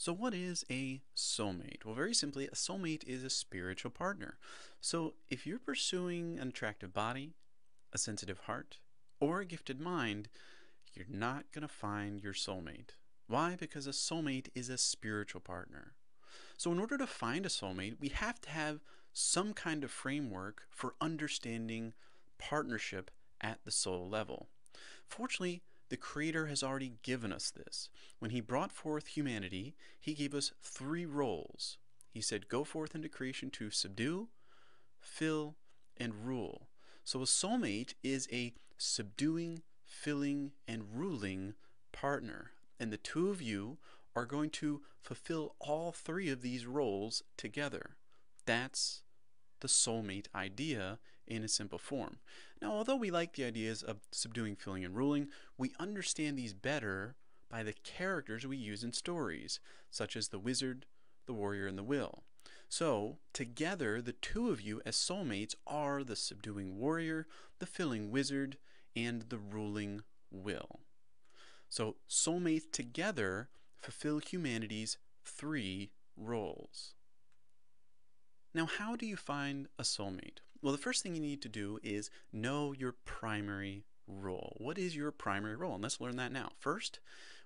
So, what is a soulmate? Well, very simply, a soulmate is a spiritual partner. So, if you're pursuing an attractive body, a sensitive heart, or a gifted mind, you're not going to find your soulmate. Why? Because a soulmate is a spiritual partner. So, in order to find a soulmate, we have to have some kind of framework for understanding partnership at the soul level. Fortunately, the Creator has already given us this. When He brought forth humanity, He gave us three roles. He said, "Go forth into creation to subdue, fill, and rule." So a soulmate is a subduing, filling, and ruling partner. And the two of you are going to fulfill all three of these roles together. That's the soulmate idea in a simple form. Now, although we like the ideas of subduing, filling, and ruling, we understand these better by the characters we use in stories, such as the wizard, the warrior, and the will. So, together, the two of you as soulmates are the subduing warrior, the filling wizard, and the ruling will. So, soulmates together fulfill humanity's three roles. Now, how do you find a soulmate? Well, the first thing you need to do is know your primary role. What is your primary role? And let's learn that now. First,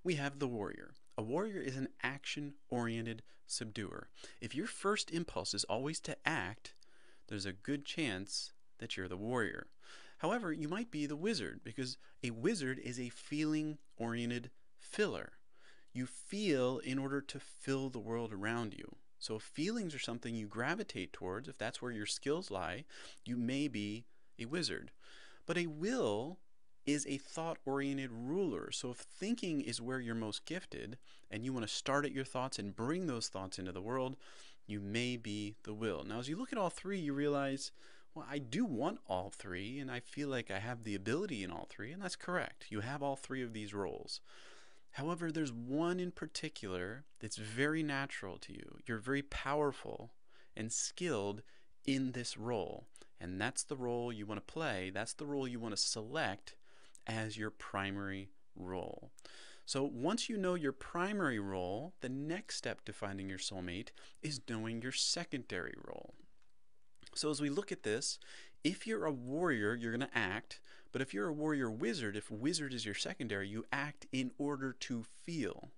we have the warrior. A warrior is an action-oriented subduer. If your first impulse is always to act, there's a good chance that you're the warrior. However, you might be the wizard because a wizard is a feeling-oriented filler. You feel in order to fill the world around you. So if feelings are something you gravitate towards, if that's where your skills lie, you may be a wizard. But a will is a thought-oriented ruler. So if thinking is where you're most gifted and you want to start at your thoughts and bring those thoughts into the world, you may be the will. Now as you look at all three, you realize, well, I do want all three and I feel like I have the ability in all three, and that's correct. You have all three of these roles. However, there's one in particular that's very natural to you. You're very powerful and skilled in this role, and that's the role you want to play. That's the role you want to select as your primary role. So once you know your primary role, the next step to finding your soulmate is knowing your secondary role. So as we look at this, if you're a warrior, you're going to act. But if you're a warrior wizard, if wizard is your secondary, you act in order to feel.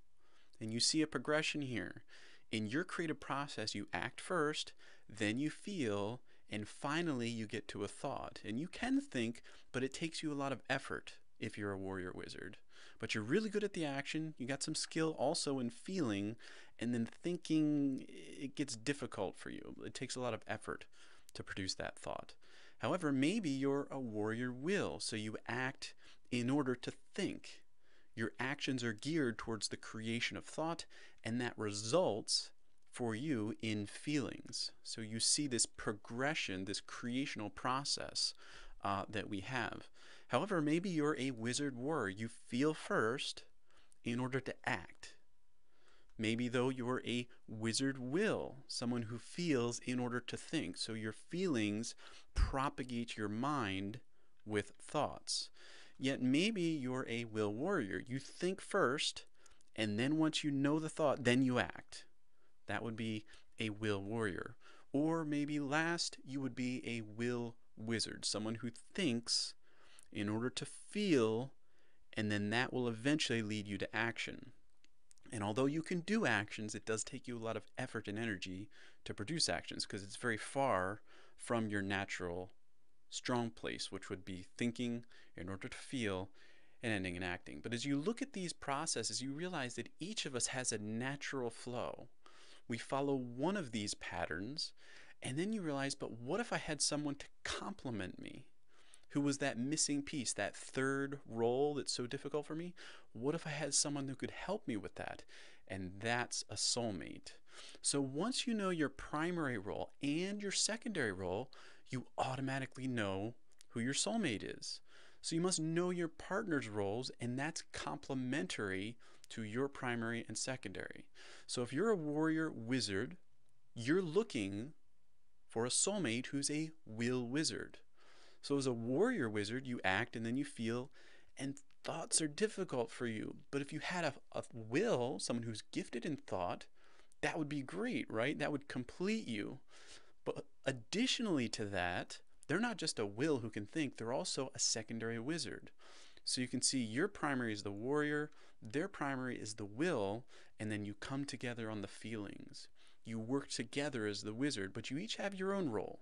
And you see a progression here. In your creative process, you act first, then you feel, and finally you get to a thought. And you can think, but it takes you a lot of effort if you're a warrior wizard. But you're really good at the action, you got some skill also in feeling, and then thinking, it gets difficult for you. It takes a lot of effort to produce that thought. However, maybe you're a warrior will, so you act in order to think. Your actions are geared towards the creation of thought, and that results for you in feelings. So you see this progression, this creational process that we have. However, maybe you're a wizard warrior. You feel first in order to act. Maybe, though, you're a wizard will, someone who feels in order to think. So your feelings propagate your mind with thoughts. Yet maybe you're a will warrior. You think first, and then once you know the thought, then you act. That would be a will warrior. Or maybe last, you would be a will wizard, someone who thinks in order to feel, and then that will eventually lead you to action. And although you can do actions, it does take you a lot of effort and energy to produce actions because it's very far from your natural strong place, which would be thinking in order to feel and ending in acting. But as you look at these processes, you realize that each of us has a natural flow. We follow one of these patterns, and then you realize, but what if I had someone to complement me? Who was that missing piece, that third role that's so difficult for me? What if I had someone who could help me with that? And that's a soulmate. So once you know your primary role and your secondary role, you automatically know who your soulmate is. So you must know your partner's roles, and that's complementary to your primary and secondary. So if you're a warrior wizard, you're looking for a soulmate who's a will wizard. So as a warrior wizard, you act and then you feel, and thoughts are difficult for you. But if you had a will, someone who's gifted in thought, that would be great, right? That would complete you. But additionally to that, they're not just a will who can think, they're also a secondary wizard. So you can see your primary is the warrior, their primary is the will, and then you come together on the feelings. You work together as the wizard, but you each have your own role,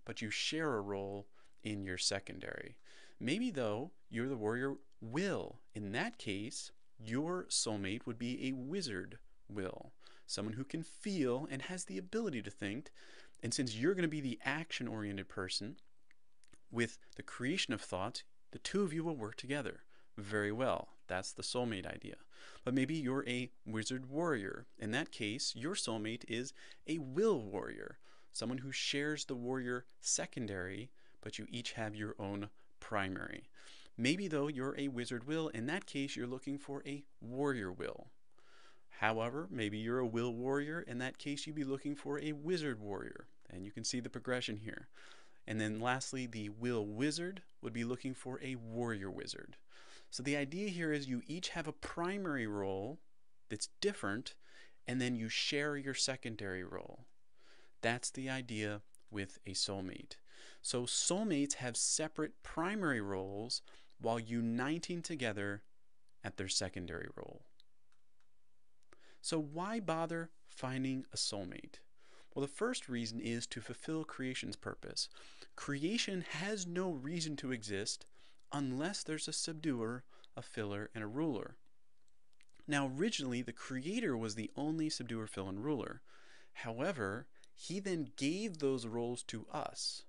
but you share a role in your secondary. Maybe, though, you're the warrior will. In that case, your soulmate would be a wizard will, someone who can feel and has the ability to think. And since you're going to be the action oriented person with the creation of thought, the two of you will work together very well. That's the soulmate idea. But maybe you're a wizard warrior. In that case, your soulmate is a will warrior, someone who shares the warrior secondary, but you each have your own primary. Maybe, though, you're a wizard will. In that case, you're looking for a warrior will. However, maybe you're a will warrior. In that case, you'd be looking for a wizard warrior. And you can see the progression here. And then lastly, the will wizard would be looking for a warrior wizard. So the idea here is you each have a primary role that's different, and then you share your secondary role. That's the idea with a soulmate. So soulmates have separate primary roles while uniting together at their secondary role. So why bother finding a soulmate? Well, the first reason is to fulfill creation's purpose. Creation has no reason to exist unless there's a subduer, a filler, and a ruler. Now, originally, the creator was the only subduer, filler, and ruler. However, he then gave those roles to us.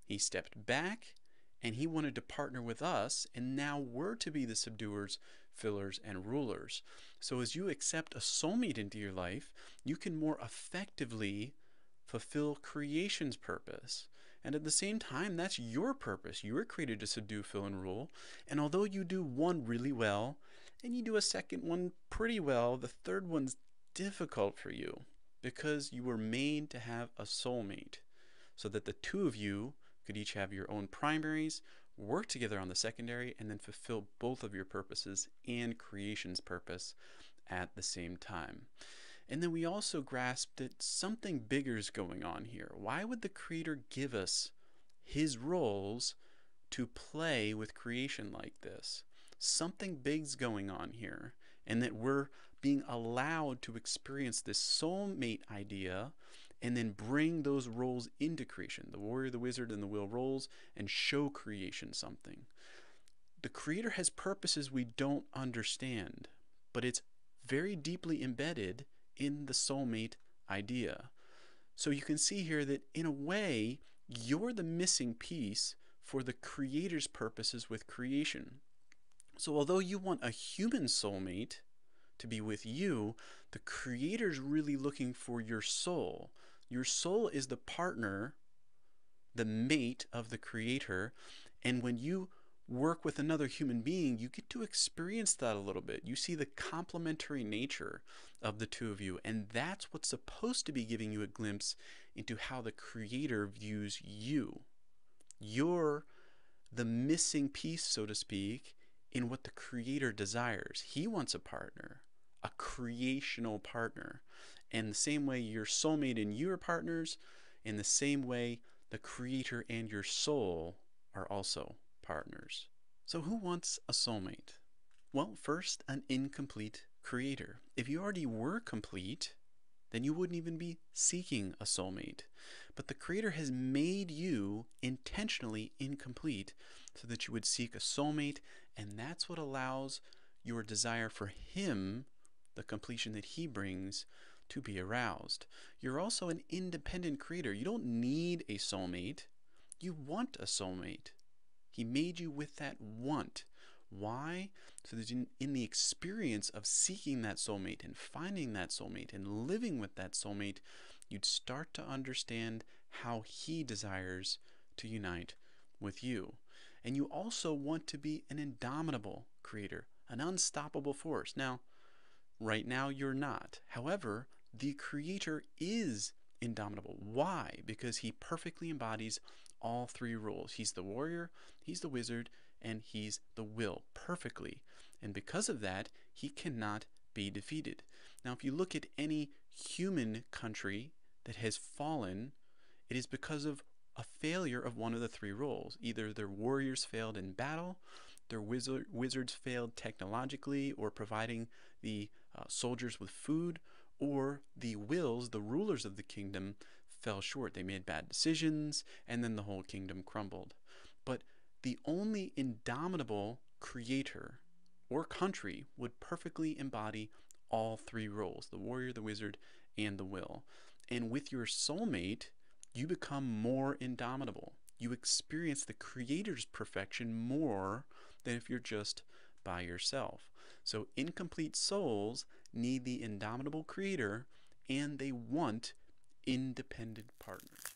He stepped back and he wanted to partner with us, and now we're to be the subduers, fillers, and rulers. So as you accept a soulmate into your life, you can more effectively fulfill creation's purpose. And at the same time, that's your purpose. You were created to subdue, fill, and rule. And although you do one really well, and you do a second one pretty well, the third one's difficult for you because you were made to have a soulmate so that the two of you could each have your own primaries, work together on the secondary, and then fulfill both of your purposes and creation's purpose at the same time. And then we also grasped that something bigger is going on here. Why would the Creator give us His roles to play with creation like this? Something big's going on here, and that we're being allowed to experience this soulmate idea and then bring those roles into creation, the warrior, the wizard, and the will roles, and show creation something. The Creator has purposes we don't understand, but it's very deeply embedded in the soulmate idea. So you can see here that in a way, you're the missing piece for the Creator's purposes with creation. So although you want a human soulmate to be with you, the Creator's really looking for your soul. Your soul is the partner, the mate of the Creator, and when you work with another human being, you get to experience that a little bit. You see the complementary nature of the two of you, and that's what's supposed to be giving you a glimpse into how the Creator views you. You're the missing piece, so to speak, in what the Creator desires. He wants a partner, a creational partner. And the same way your soulmate and you are partners, in the same way the Creator and your soul are also partners. So who wants a soulmate? Well, first, an incomplete Creator. If you already were complete, then you wouldn't even be seeking a soulmate. But the Creator has made you intentionally incomplete so that you would seek a soulmate, and that's what allows your desire for Him, the completion that He brings, to be aroused. You're also an independent creator. You don't need a soulmate. You want a soulmate. He made you with that want. Why? So that in the experience of seeking that soulmate and finding that soulmate and living with that soulmate, you'd start to understand how He desires to unite with you. And you also want to be an indomitable creator, an unstoppable force. Now, right now you're not. However, the Creator is indomitable. Why? Because He perfectly embodies all three roles. He's the warrior, He's the wizard, and He's the will perfectly. And because of that, He cannot be defeated. Now, if you look at any human country that has fallen, it is because of a failure of one of the three roles. Either their warriors failed in battle, their wizards failed technologically or providing the soldiers with food, or the wills, the rulers of the kingdom, fell short. They made bad decisions, and then the whole kingdom crumbled. But the only indomitable creator or country would perfectly embody all three roles: the warrior, the wizard, and the will. And with your soulmate, you become more indomitable. You experience the creator's perfection more than if you're just by yourself. So, incomplete souls need the indomitable creator, and they want independent partners.